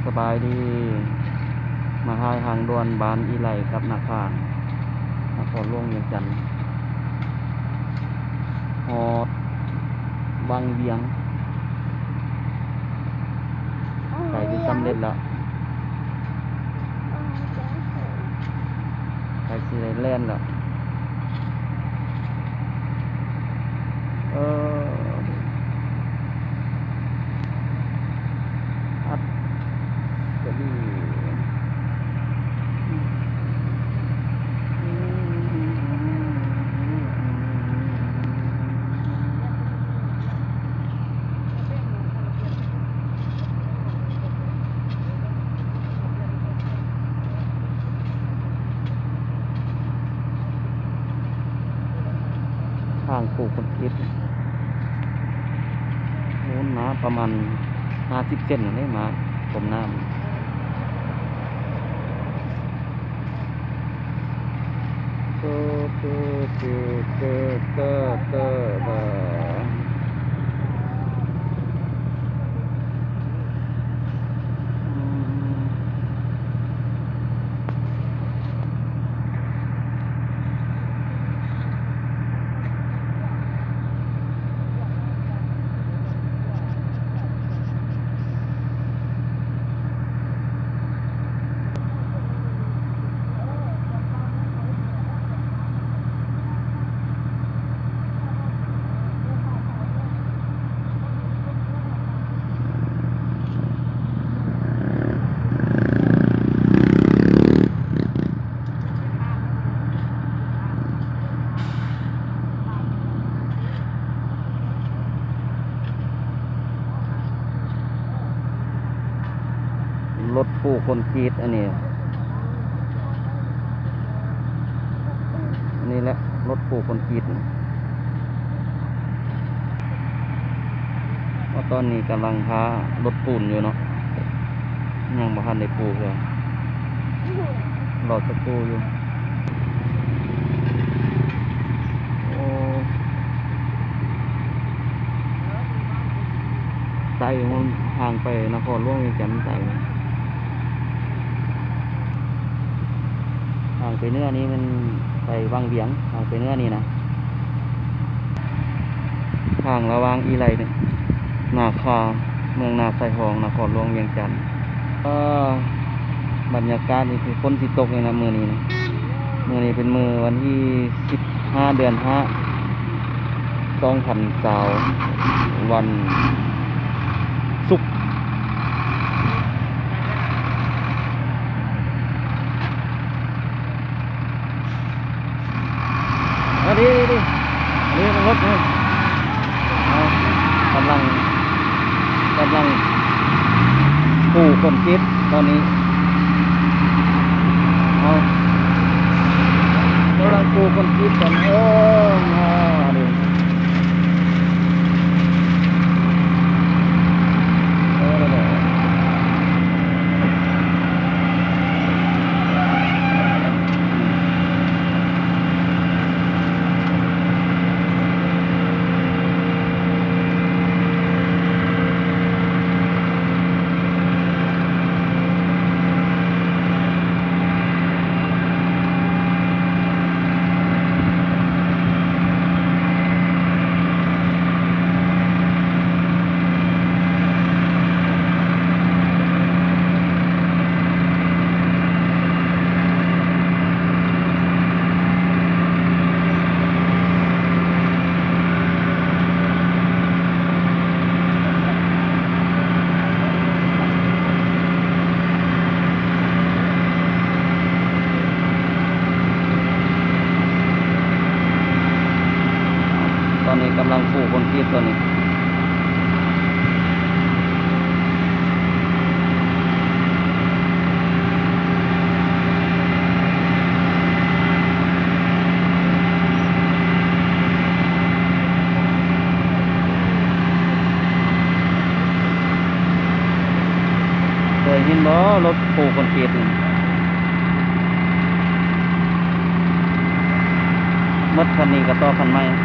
สบายดีมาหายทางด่วนบ้านอีไหลกับนาคานนครหลวงเวียงจันทน์ฮอดบางเวียงใส่ที่สำเร็จแล้วใส่สีแล่นแล้วอัดก็ดีทางปลูกคนคิดโน้นนะประมาณ50 เซนได้มาผมน้ำเตอเตอเตอเตอเตอเตอรถปูคนกรีดอันนี้แหละรถปูคนกรีดว่าตอนนี้กำลังหารถปูนอยู่เนาะยังบ่ทันได้ปูเลยรอสักครู่อยู่โอ้ไต่มันห่างไปนครหลวงเวียงจันทน์ไต่ห่างไปเนื้อนี้มันไปวังเวียงห่างไปเนื้อนี้นะทางระหว่างอีไหลเนี่ยนาคาเมืองนาไซทองนครหลวงเวียงจันทน์บรรยากาศนี่คือฝนสิตกเลยนะมื้อนี้นะมื้อนี้เป็นมื้อวันที่15 เดือน 5 2020วันศุกร์นี่เป็นรถนี่กำลังปูคนคิดตอนนี้กำลังปูคนคิดกันดิตอนนี้กำลังปูคนคิดตัวนี้เคยเห็นบ่รถปูคนคิดนี่มัดคันนี้ก็ต่อคันใหม่ เ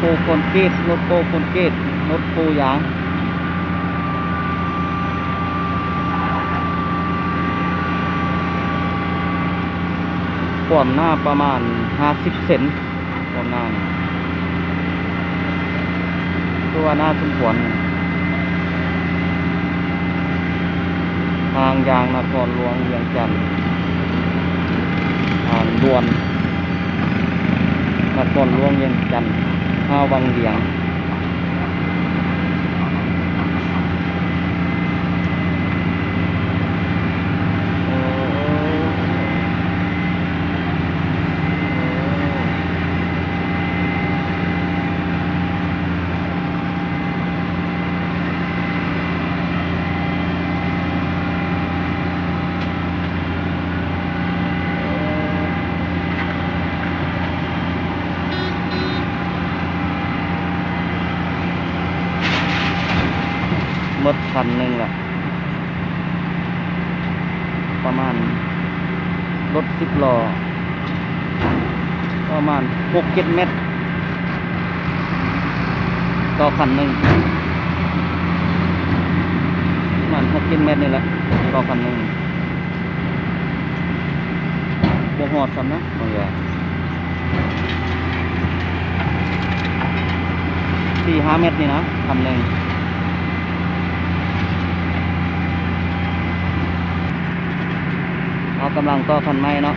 ปูคอนกรีตรถปูคอนกรีตรถปูยางความหน้าประมาณ50เซนความหน้านี่ตัวหน้าสมควรทางยางนครหลวงเวียงจันทร์ทางด่วนนครหลวงเวียงจันทร์วังเวียงหมดคันหนึ่งละประมาณรถ10 ล้อประมาณ6-7 เมตรต่อคันหนึ่งประมาณ6-7 เมตรนี่แหละต่อคันหนึ่งบ่ฮอดซ้ำนะบางอย่าง4-5 เมตรนี่นะคันหนึ่งเรากำลังต่อคันไม้เนาะ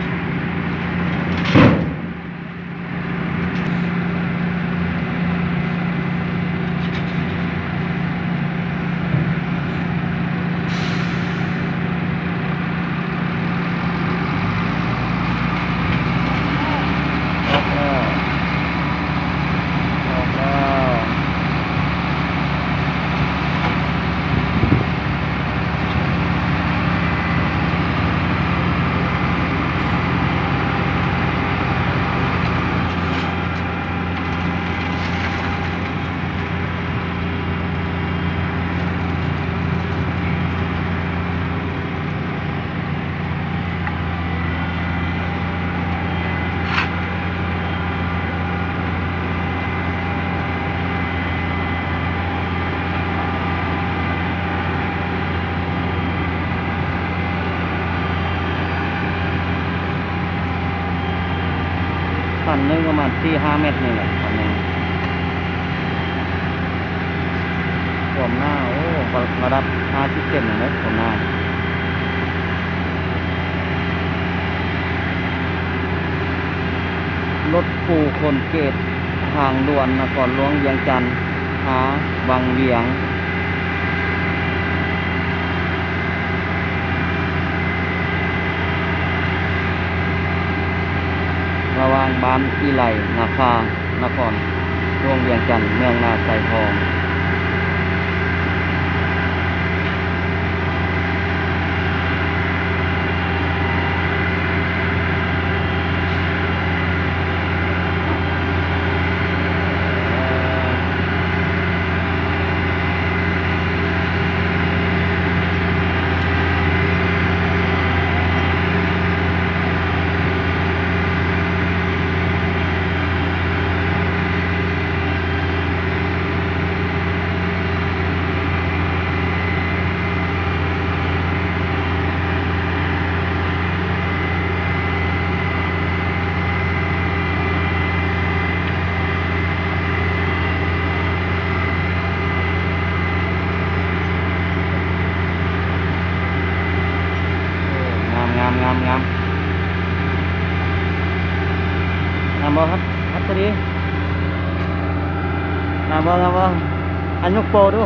คันหนึ่งประมาณ4-5 เมตรนี่แหละคันหนึ่งความหน้าโอ้ระดับ50 เซนเลยความหน้ารถปูคอนกรีตทางด่วนนครหลวงเวียงจันทร์วังเวียงระหว่างบ้านอีไหลนาคานครหลวงเวียงจันทร์เมืองนาไซทองงามงามบ่ครับพัสดีงามบ่อันยกโปดู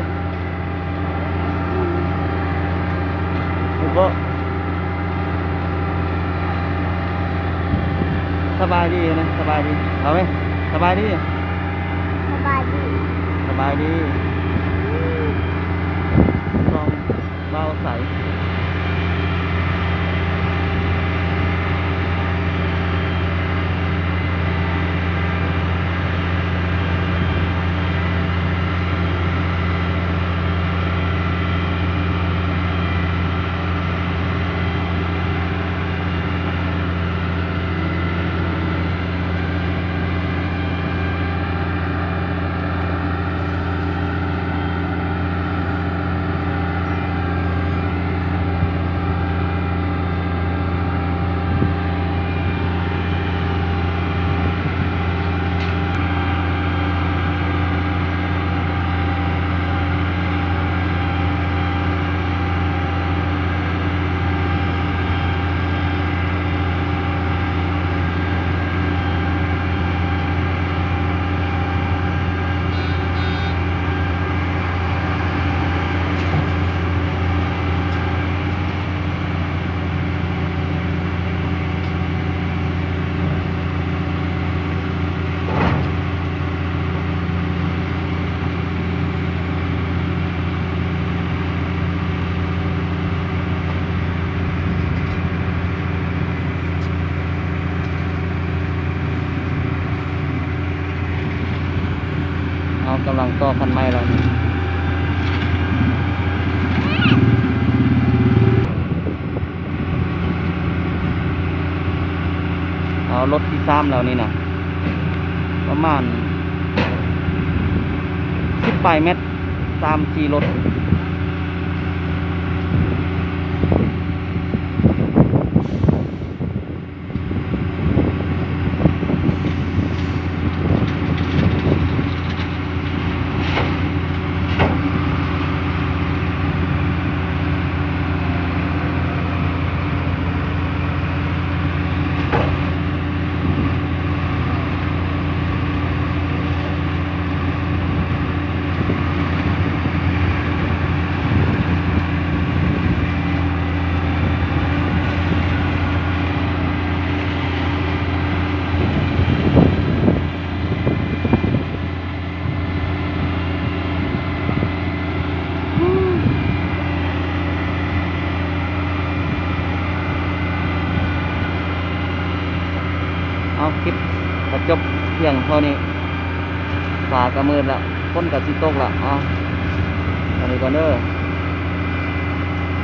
ดูบ่สบายดีนะสบายดีเอาไหมสบายดีสบายดีลองเบาใส โ กำลังต่อคันไม้แล้วนี่เอารถที่ซ้ำแล้วนี่นะประมาณ10 เมตร3-4รถเอาคลิปก็จบเพียงเท่านี้ฝากระมืดละพ้นกับสิตกละเอาอันนี้ก่อนเด้อ